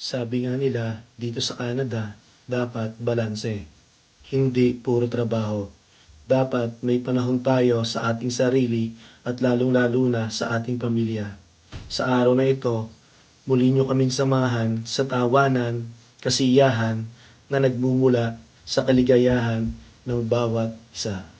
Sabi nga nila, dito sa Canada, dapat balanse. Hindi puro trabaho. Dapat may panahon tayo sa ating sarili at lalong-lalo na sa ating pamilya. Sa araw na ito, muli nyo kaming samahan sa tawanan, kasiyahan na nagmumula sa kaligayahan ng bawat isa.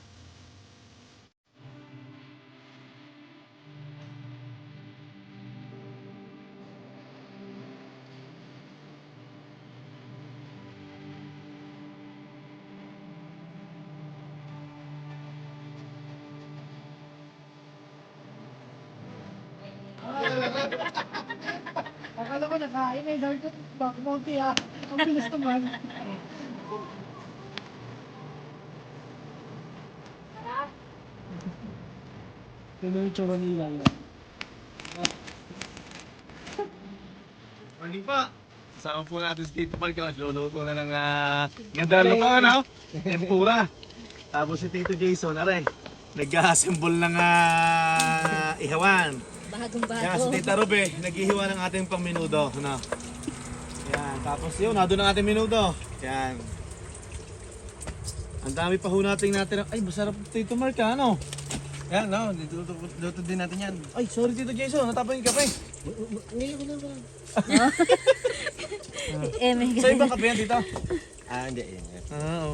Akala ko nakain eh, dahil ko back mounty ah. Ang bilis naman. Ito yung tsura nila yun. Morning po. Kasama po natin si Tito Mark. Luluto na ng ganda pa, ano? Tempura. Tapos si Tito Jason, aray. Nag-assemble ng ihawan. Bagong-bago. Yan, si Tita Ruby, naghihiwa ng ating pang minudo. Ano? Yan, tapos yun, nado ng ating minudo. Yan. Ang dami pa ho nating natin. Ay, masarap Tito Mark, ano? Yan, no? Luto din natin yan. Ay, sorry Tito Jason, natapon yung kape. Ngayon ko na ba? May Sa ibang kape yan, Tito? Hindi.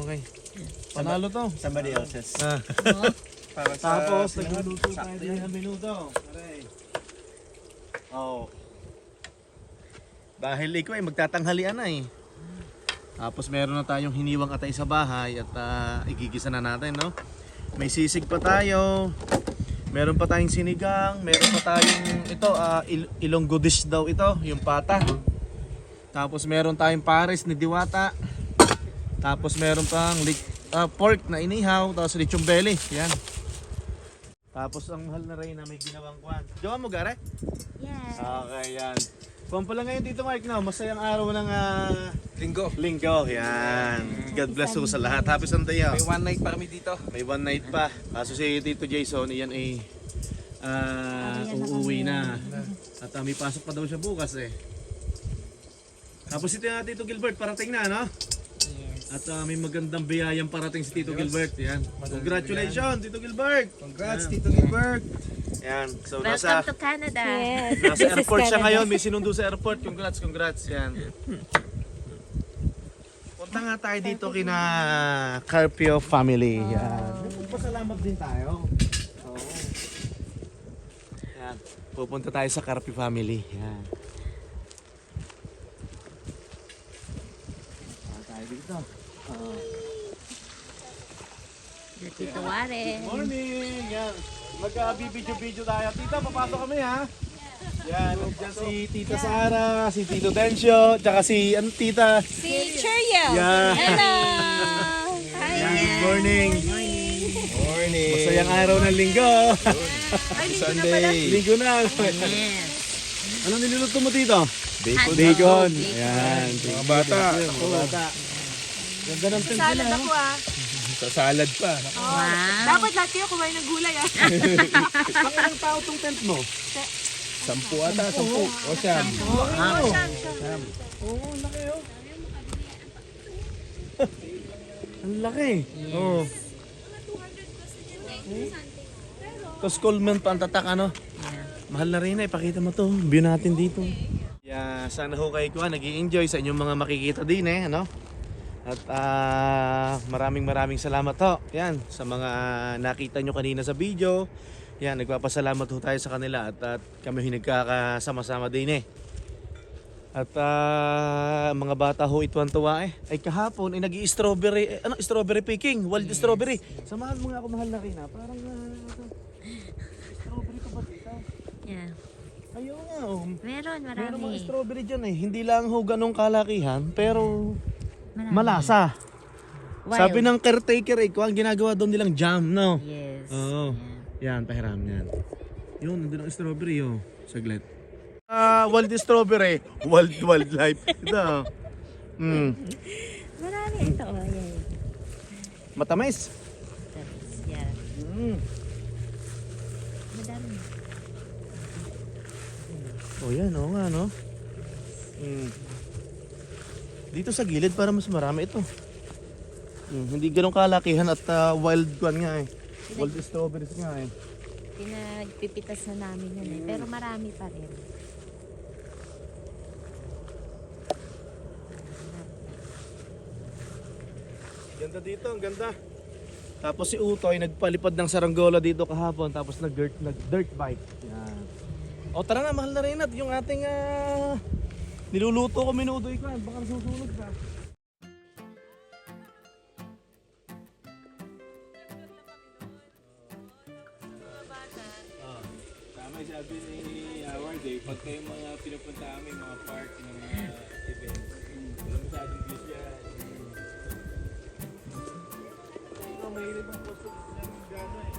Okay. Panalo to. Somebody else's. Tapos, nagluluto tayo din ng minuto. Aray. Oh. Dahil ikaw ay magtatanghalian na eh. Tapos meron na tayong hiniwang atay sa bahay at igigisa na natin, no? May sisig pa tayo. Meron pa tayong sinigang. Meron pa tayong ito, Ilonggo dish daw ito, yung pata. Tapos meron tayong pares ni Diwata. Tapos meron pang pork na inihaw. Tapos lechong belly. Yan. Tapos ang mahal na rin na may ginawang kwan. Jowa mo, Gare? Yes. Okay, yan. Kung pala ngayon dito, Mark, no? Masayang araw ng Linggo. linggo. Yan. God bless you sa lahat. Happy Sunday, ha? May one night pa kami dito. May one night pa. Kaso si Tito Jason, iyan ay uuwi na. At may pasok pa daw siya bukas eh. Tapos ito na Tito Gilbert, parating na, no? Yes. At may magandang biyayang parating si Tito Gilbert. Yan. Congratulations, Tito Gilbert! Congrats, Tito Gilbert. Yan. So Welcome to Canada. Yes. nasa airport siya ngayon. May sinundo sa airport. Congrats. Yan. Punta nga tayo dito kina Carpio family. Yan. Pasalamat din tayo. Oo. Yan. Pupunta tayo sa Carpio family. Yan. Punta tayo dito. Tito Warren. Morning! Yan. Mag-video tayo. Tita, papasok kami ha. Yan. Diyan si Tita Sara, si Tito Dencio, tsaka si Tita. Si Cheerio. Yan. Hello. Hi. Yan. Good morning. Morning. Masayang araw ng linggo. Sunday. Linggo na. Yes. Ano niluluto mo dito? Bacon. Bacon. Yan. Mga bata. Mga bata. Ganda ng tent nila. Salad ako ah. Sa salad pa. Wow. Dapat lahat kayo kumain ng gulay ah. Pang ilang tao tong tent mo? 10 ata, 10. O siyam. Wow. Siyam, siyam. Oo, ang laki oh. Ang laki. Oo. Tapos Coleman pa ang tatak ano. Mahal na rin eh, pakita mo to. View natin dito. Yeah, sana ho kayo nag-i-enjoy sa inyong mga makikita din eh, ano? At maraming salamat ho. Yan, sa mga nakita nyo kanina sa video. Yan, nagpapasalamat ho tayo sa kanila at kami nagkakasama-sama din eh. At mga bata ho ituwan-tuwa eh. Ay kahapon ay nag-i-strawberry, strawberry picking, wild strawberry. Samahan mo nga ako mahal na rin ha. Parang strawberry ka ba dito? Yeah. Ayun nga oh. Meron, Meron mga marami. strawberry dyan eh. Hindi lang ho ganong kalakihan, pero Marami. malasa. Wild. Sabi ng caretaker eh, kung ang ginagawa doon nilang jam, no? Yes. Oo. Yan, pahiram yan. Yun, nandun ang strawberry, oh. Saglit. Wild strawberry. Wildlife. Ito. Marami ito. Oh, yeah. Matamis. Yeah. Mm. Madami. Oh, yan, oo nga, no? Mm. Dito sa gilid para mas marami ito. Hindi ganun kalakihan at wild one nga eh. Wild strawberries nga eh. Pinagpipitas na namin yun eh. Pero marami pa rin. Ganda dito, ang ganda. Tapos si Utoy nagpalipad ng saranggola dito kahapon tapos nag-dirt bike. Yan. O tara na, mahal na rin at yung ating niluluto ko minudoy ko. Baka nasusunog ka. Tama yung sabi ni Howard eh, pag kayo mga pinupunta kami, mga park, ng mga events, wala masyadong views yan. Mahilig ang posto ng gano'n eh.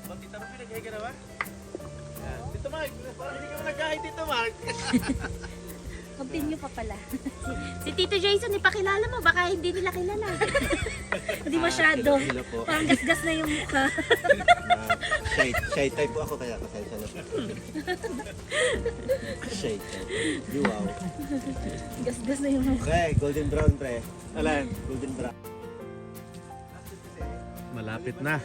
Ba't Tita Rupi, nag-higa na ba? Yan. Dito Mark, parang hindi ka mo nag-kahit dito Mark. Continue pa pala. Si Tito Jason, ipakilala mo. Baka hindi nila kilala. Hindi masyado. Parang gasgas na yung mukha. Shy type po ako kaya pasensya na po. Shy type. Wow. Gasgas na yung mukha. Pre, golden brown pre. Alan, Golden brown. malapit na.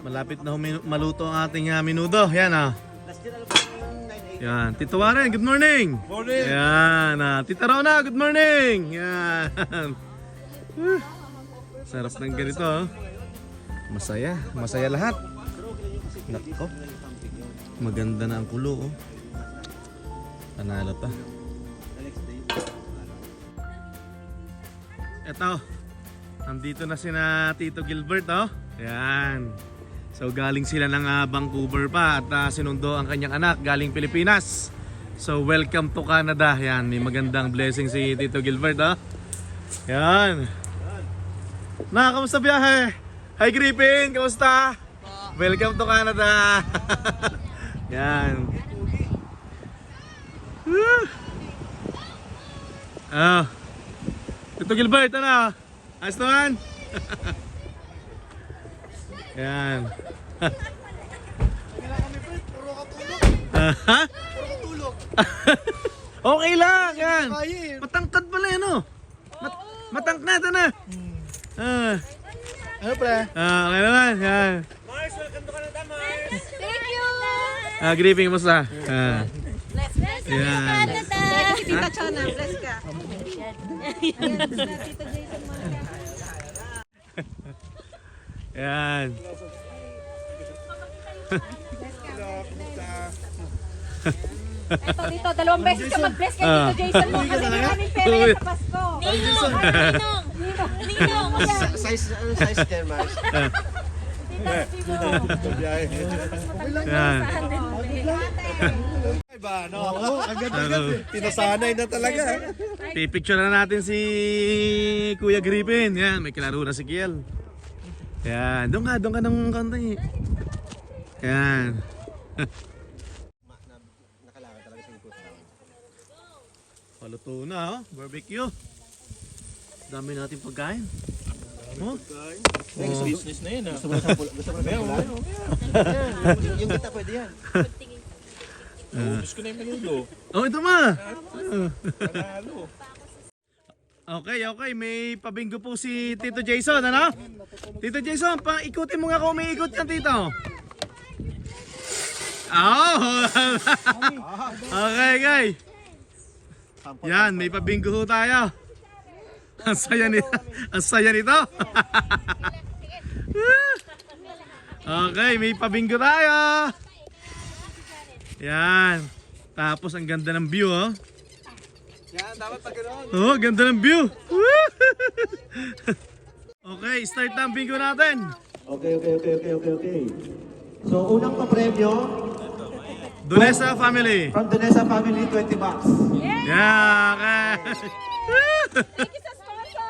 Malapit na maluto ang ating minudo. Yan ah. Last year alam ko yung 9-8. Yan. Tito Warren, good morning. Morning! Yan. Tita Rona, good morning. Yan. Sarap ng ganito. Oh. Masaya. Masaya lahat. Nako. Maganda na ang kulo. Oh. Panalo pa. Eto. Nandito na sina Tito Gilbert. Oh. Yan. So galing sila ng Vancouver pa at sinundo ang kanyang anak galing Pilipinas. So welcome to Canada. Yan, may magandang blessing si Tito Gilbert. Oh. Yan. Kamusta biyahe? Hi Griffin, kamusta? Welcome to Canada. Yan. Tito Gilbert, ano? Ayos naman? Yan. Ha? Okay lang, yan. Matangkad pala yan, oh. Matangkad, ano? Ano pre? Okay naman, yan. Thank you! Gripping, kamusta? Yan. Si Tita Chona, bless ka. Yan. Ito dito, 2 beses ka mag-bless kay Tito Jason mo kasi maraming pera yan sa Pasko. Ninong! Size din, Mars. Yan. Pinasanay na talaga. Pipicture na natin si Kuya Griffin. Yan, may kilaro na si Kiel. Yan, doon ka ng kanta eh. Yan. Nakalakad talaga sa ikot. Paluto na, oh. Barbecue. Dami natin pagkain. Oh? Next business na yun ah. Gusto mo na pula? Yung kita pwede yan. Ubus ko na yung menudo. Oh, ito ma. Panalo. Okay. May pabinggo po si Tito Jason, ano? Tito Jason, ikutin mo nga kung may ikot yan, Tito. Oh! Okay. Yan, may pabinggo ho tayo. Ang saya nito. Okay, may pabinggo tayo. Yan. Tapos ang ganda ng view, oh. Yan, dapat pag gano'n. Oh, ganda ng view. Okay, start na ang bingo natin. Okay. So, unang pa-premyo Donesa family. from the Nesa family, 20 bucks. Yeah, okay. Thank you sa sponsor!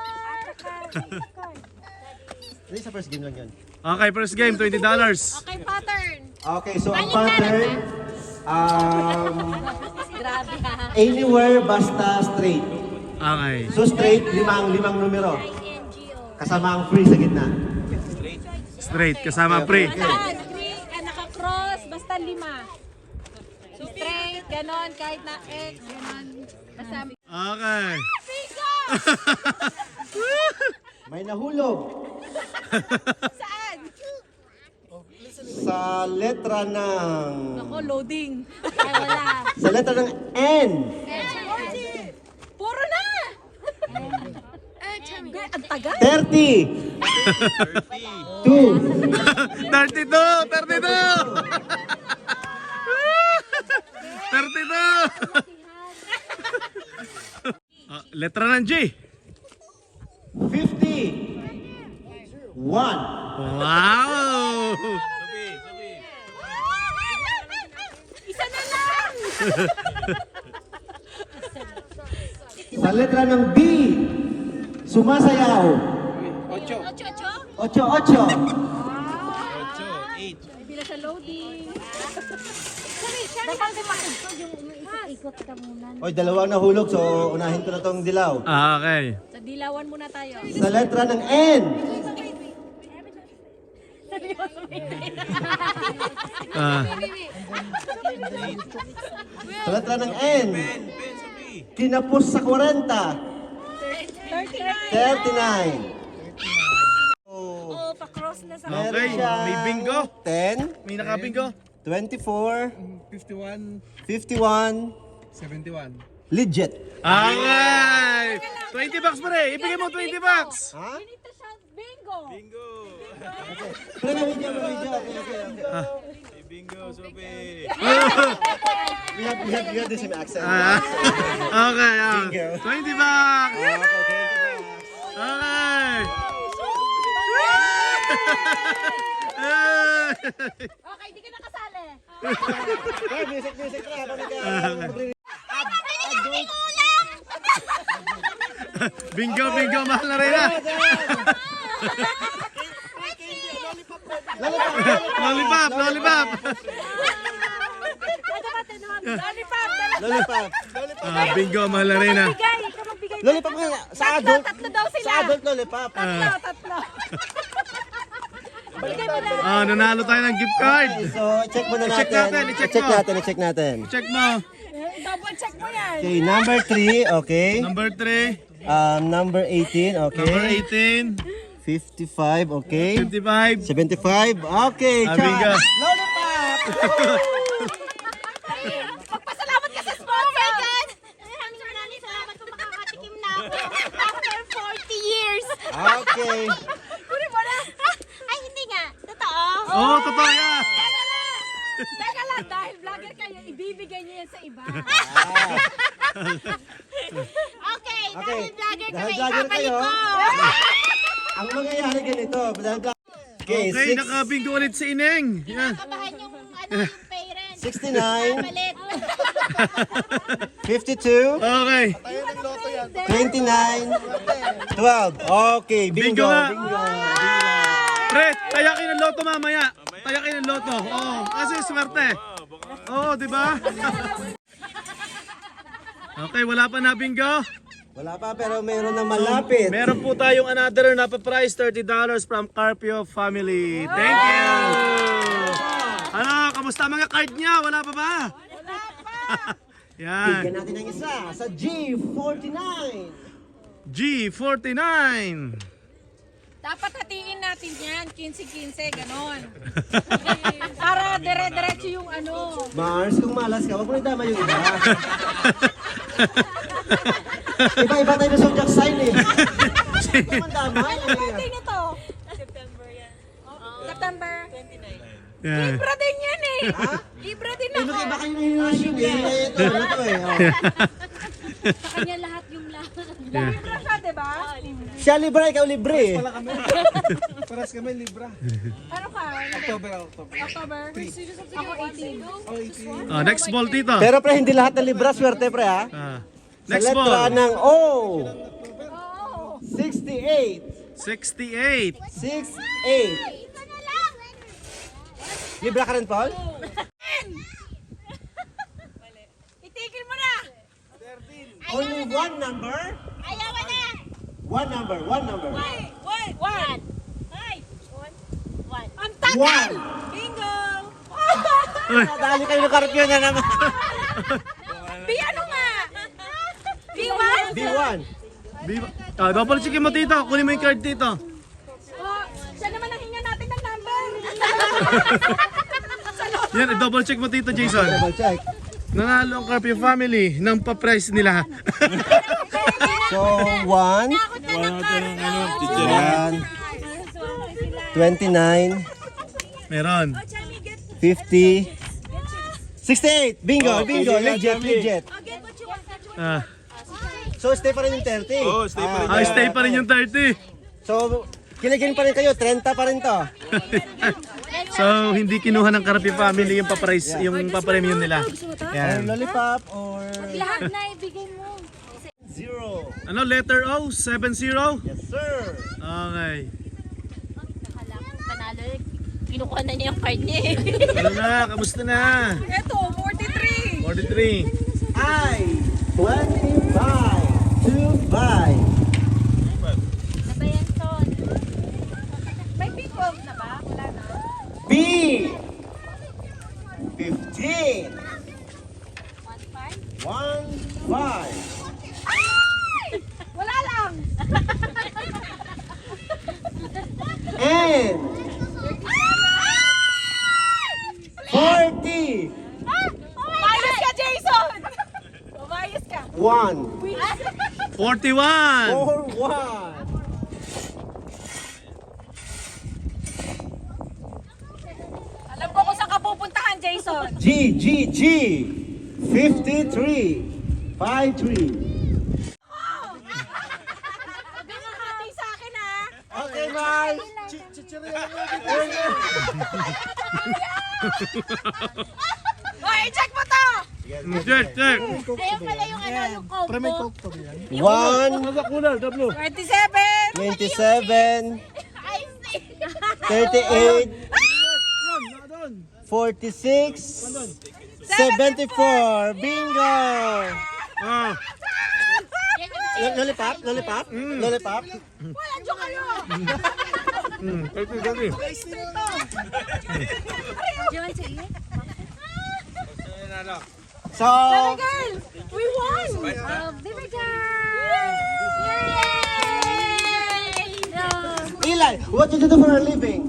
Hindi sa first game lang yan. Okay, first game, $20. Okay, pattern. Okay, so ang pattern, Grabe ha. anywhere basta straight. Okay. So straight, limang numero. Kasama ang free sa gitna. Straight, kasama pre. Naka-cross, basta 5. Straight, ganon, kahit na X, ganon. Basta, Okay. May nahulog. saan? Sa letra ng... Ako, loading. Ay, wala. Sa letra ng N. Puro na! Ang tagal. 30. 2. 32! 32! 32! Letra ng G. 50. 1. Wow! Isa na lang! Sa letra ng B. Sumasayaw. 8. 8. Ay, bila sa loading. Sorry, yung ikot ka muna. Oy, dalawang nahulog, so unahin ko na tong dilaw. Okay. Sa dilawan muna tayo. Sa letra ng N. Ah, Sa letra ng N. Kinapos sa 40. 39. Oh, pa-cross na sa Meron okay. siyang May bingo. 10, May nakabingo. 24, 51, 51, 71. legit. Okay! 20 bucks pa rin. Ibigay mo 20 bucks. Ha? You need to shout bingo! Bingo! Pero may video, may video. Okay. Bingo, Sophie! We have the same accent. Okay. Bingo. 20 bucks. Okay, 20 bucks. Okay. Okay, di ka nakasali. Hey, music, tara. Bingo, mahal na rin ah. Lollipop. Lollipop! Lollipop. Bingo, mahal na rin ah. Bigay! Ikaw magbigay. Lollipop nga. Sa adult. Tatlo daw sila. Sa adult lollipop. Tatlo. Bigay mo na. Nanalo tayo ng gift card. Okay, so check muna I-check natin. natin, i-check I-check mo. natin, i-check natin. Check mo. Double check mo yan. Okay, number 3, okay. Number 3. Number 18, okay. Number 18. 55, okay. 55. 75, okay. Bingo. Lollipop! Magpasalamat ka sa sponsor. Maraming salamat kung makakatikim na ako after 40 years. Okay. Kunin mo na. Ay, hindi nga. Totoo. Oh, totoo yan. Teka lang, dahil vlogger kayo, ibibigay niyo yan sa iba. Okay, Okay. dahil vlogger Dahil kami, vlogger ipapalik kayo. ko. Ang mangyayari ganito. Okay, Okay, nakabingo ulit si Ineng. Yan. Kabahan yung, yung parents. 69, Palit. 52, Okay. 29, 12. Okay, bingo. Bingo nga. Bingo. Pre, tayakin ang loto mamaya. Tayakin ang loto. Oo, kasi swerte. Oo, di ba? Okay, wala pa na bingo. Wala pa pero mayroon na malapit. Meron po tayong another na pa-price, $30 from Carpio Family. Thank you! Ano, kamusta mga card niya? Wala pa ba? Wala pa! Yan. Bigyan natin ng isa sa G49. G49. Dapat hatiin natin yan, 15-15, ganon. Para dire-diretso yung ano. Mars, kung malas ka, huwag mo itama yung iba. Iba-iba tayo na zodiac sign eh. Huwag mo damay. Birthday nito. September yan. September. 29. Yan. Libra din yan eh. Ha? Libra din Eh, ako. mag-iba kayo na yung issue eh. Ito, ano to eh. Oh. Sa kanya lahat yung lahat. Libra siya, diba? Siya libre, ikaw libre. Paras kami, Libra. Ano ka? October. October? Ako 18. Oh, next ball dito. Pero pre, hindi lahat ng libra swerte pre ha. Sa Next letra ball. ng O. Oo. 68. 68. 68. Libra ka rin, Paul? Itigil mo na. Only one number? Ayaw na. One number, one number. One. Ay. One. Ang tagal. One. Bingo. Dali kayo ng karapyo na naman. Ano nga? B1? B1. Double checkin mo tito. Kunin mo yung card dito. Oh, siya naman ang hinga natin ng number. Yan, double check mo tito Jason. Double check. Nanalo ang Carpio family ng pa-price nila. So, 1, Wala ito ng teacher. 29, Meron. 50, 68. Bingo, bingo. Legit, legit. Ah, So, stay pa rin yung 30. Oo, stay pa rin. stay pa rin yung 30. So, kiligin pa rin kayo. 30 pa rin to. So, hindi kinuha ng Carpio family yung pa-price, yung pa-premium nila. Or Yan. lollipop or Lahat na ibigay mo. 0. Ano, letter O? 70? Yes, sir. Okay. Akala ko panalo. Kinukuha na niya yung card niya eh. Ano na, kamusta na? Ito, 43. 43. I, 25, 25. Ano ba yan, Son? May B12 na ba? Wala na. B, 15, 1-5? 1, 5. Wala lang. And 40, Bias ka, Jason! Bias ka. 1, 41! 4, 1. Alam ko kung saan ka pupuntahan, Jason. G, G, G, 53, 53. Sabi nga hati sa akin, ha? Okay, bye. Hoy, check mo to! Check, check. Ayun pala yung ano, yung combo. 1, 27! 27, I see. 38, 46, 74. Bingo! Ah, Lollipop? Lollipop? Lollipop? Wala, joke kayo! kasi, kasi. Do you want to eat? So, Girl, we won! Baby girl! Yay! No. Eli, what do you do for a living?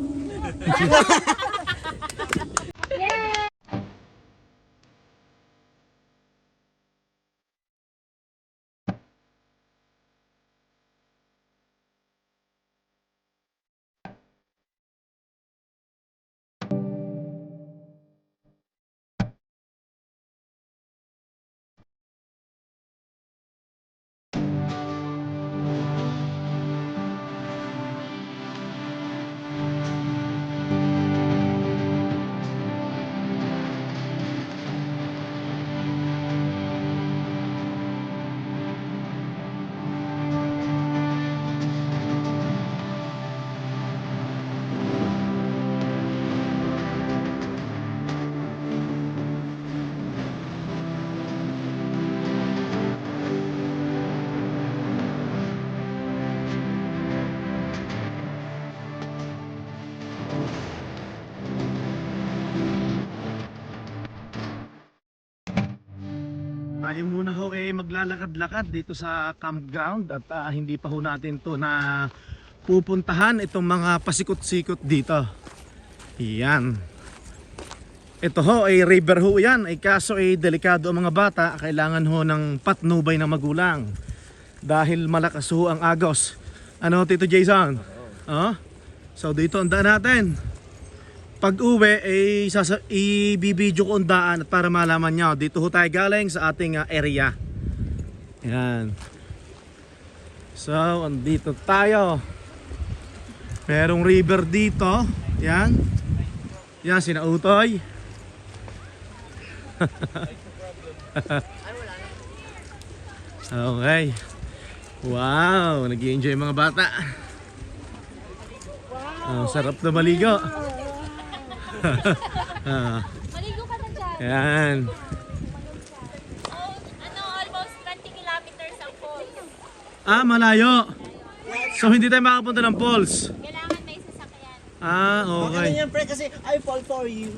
Tayo muna ho maglalakad-lakad dito sa campground at hindi pa ho natin to na pupuntahan itong mga pasikot-sikot dito. Yan. Ito ho ay river ho yan, ay kaso ay delikado ang mga bata, kailangan ho ng patnubay ng magulang dahil malakas ho ang agos. Ano Tito Jason? Oh? So dito ang daan natin. Pag uwi ay ibibidyo ko ang daan at para malaman nyo, dito ho tayo galing sa ating area. Yan. So andito tayo. Merong river dito. Yan. Yan sina Utoy. Okay. Wow, nag-i-enjoy mga bata. Ang sarap na maligo. Maligo ka na dyan. Yan. Oh, ano, almost 20 kilometers ang falls. Ah, malayo. So hindi tayo makapunta ng falls. Kailangan may sasakyan. Ah, Okay okay. yan, pre, kasi I fall for you.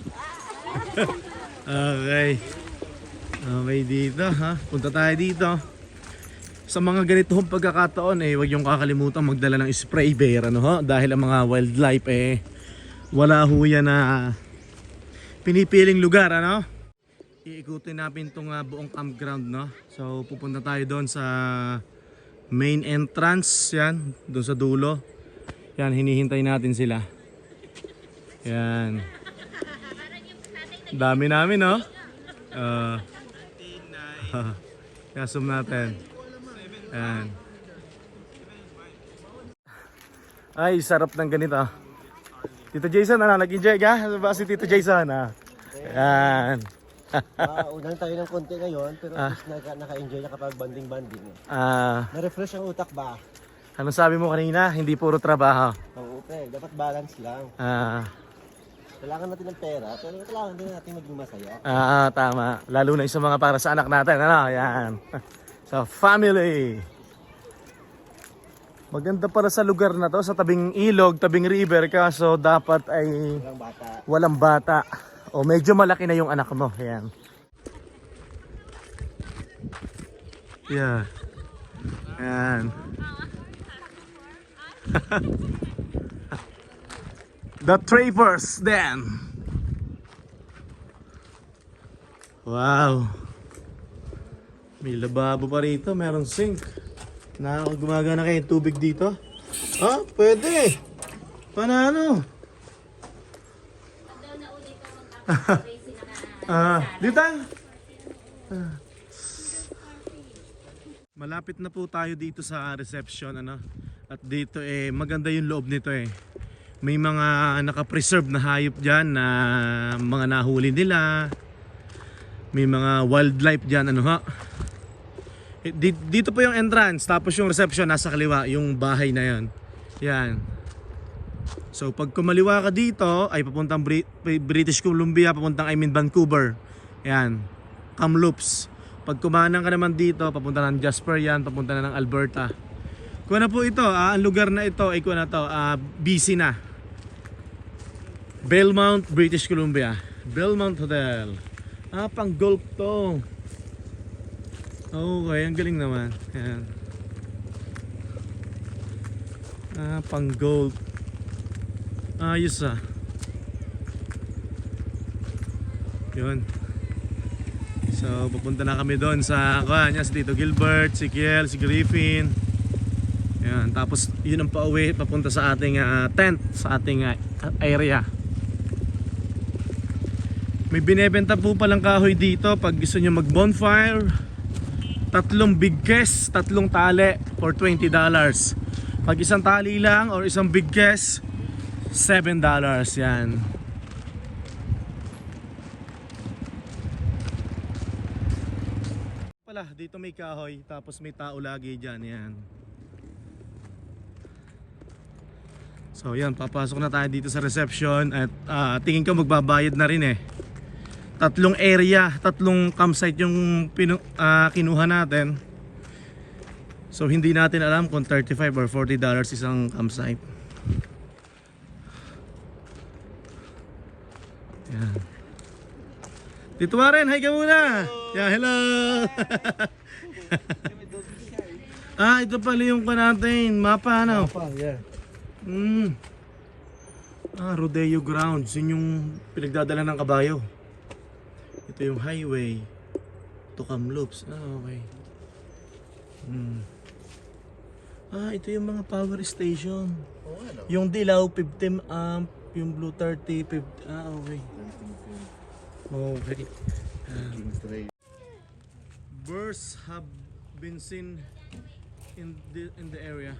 Okay. Okay dito ha. Punta tayo dito. Sa mga ganitong pagkakataon huwag yung kakalimutan magdala ng spray bear ano ho, dahil ang mga wildlife wala ho yan na pinipiling lugar ano. Iikutin natin itong buong campground no. So pupunta tayo doon sa main entrance yan, doon sa dulo. Yan, hinihintay natin sila. Yan. Dami namin no. Kaya zoom natin. Yan. Ay, sarap ng ganito. Tito Jason, nag-enjoy ka? Ano ba si Tito Jason? Yan. Unan tayo ng konti ngayon, pero at least naka-enjoy na kapag banding-banding. Na-refresh ang utak ba? Ano sabi mo kanina? Hindi puro trabaho. Oo, dapat balance lang. Kailangan natin ng pera, pero kailangan din natin maging masaya. Tama. Lalo na yung sa mga para sa anak natin. Ano? Yan. Sa family. Maganda para sa lugar na to, sa tabing ilog, tabing river, kaso dapat ay Walang bata. walang bata. O medyo malaki na yung anak mo. Yan. Yeah. Yan. The Travers then. Wow. May lababo pa rito, merong sink. Gumagana kayo yung tubig dito? Pwede. Panalo. Dito. Malapit na po tayo dito sa reception ano. At dito maganda yung loob nito May mga naka-preserve na hayop diyan na mga nahuli nila. May mga wildlife diyan ano ha. Dito po yung entrance, tapos yung reception nasa kaliwa, yung bahay na yan. Yan. So pag kumaliwa ka dito ay papuntang British Columbia, papuntang Vancouver. Yan. Kamloops. Pag kumanang ka naman dito, papunta ng Jasper yan, papunta na ng Alberta. Kuha na po ito, ang lugar na ito ay kuha na to, busy na. Belmont, British Columbia. Belmont Hotel. Pang golf to. Okay, ang galing naman. Ayan. Pang golf. Ayos Yun. So, pupunta na kami doon sa si Tito Gilbert, si Kiel, si Griffin. Ayan. Tapos, yun ang pauwi papunta sa ating tent, sa ating area. May binebenta po palang kahoy dito pag gusto nyo mag bonfire. 3 big kes, 3 tali for $20. Pag isang tali lang or isang big kes, $7 yan. Dito may kahoy, tapos may tao lagi dyan, yan. So yan, papasok na tayo dito sa reception at tingin ko magbabayad na rin 3 area, 3 campsite yung kinuha natin. So hindi natin alam kung $35 or $40 isang campsite. Yan. Tito Warren, hi ka muna! Yeah, hello! Ito pala yung natin, mapa ano? Yeah. Rodeo Grounds, yun yung pinagdadala ng kabayo. Ito yung highway to Kamloops. Okay. Ito yung mga power station. Yung dilaw 15 amp, yung blue 30 50. Okay. Okay. Birds have been seen in the area.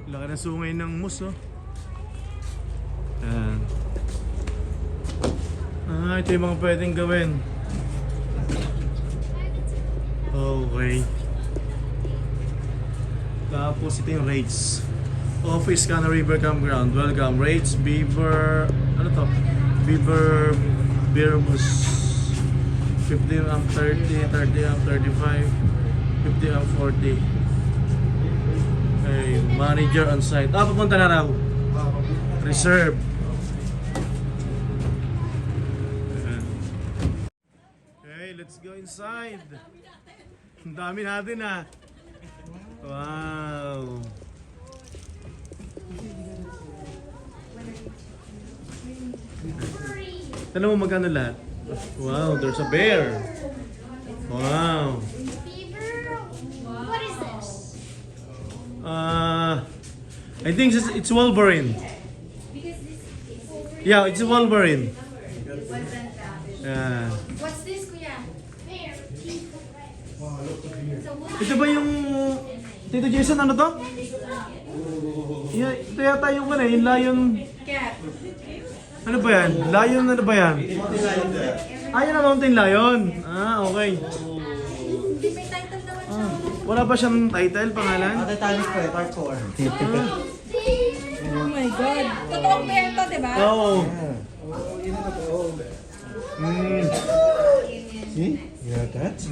Laki na sungay ng moose ito yung mga pwedeng gawin. Okay. Tapos ito yung rates. Office Canna River Campground. Welcome. Rates Beaver. Ano to? Beaver Beermus. 50 amp 30, 30 amp 35, 50 amp 40. Okay, manager on site. Papunta na raw. Reserve. let's go inside. Ang dami natin ah. Wow. Tanong mo magkano lahat? Wow, there's a bear. Wow. What is this? I think it's Wolverine. Yeah, it's Wolverine. Yeah. What's this, kuya? Bear. Ito ba yung Tito Jason, ano to? Ito yata yung yung lion. Ano ba yan? Lion, ano ba yan? Yan ang Mountain Lion. Okay. Wala ba siyang title, pangalan? Titanic po eh, part 4. Oh my God. Totoong bear to, di ba? Oo. Yeah, that? So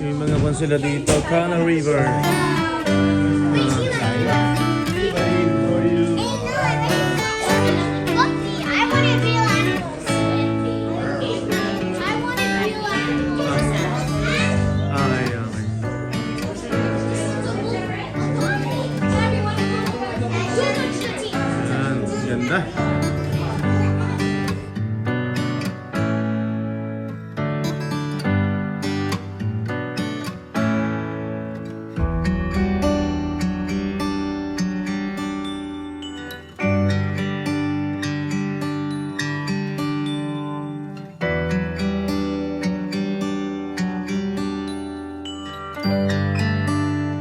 yung mga kwan sila dito, Kana River. Okay, okay. Yan, ganda.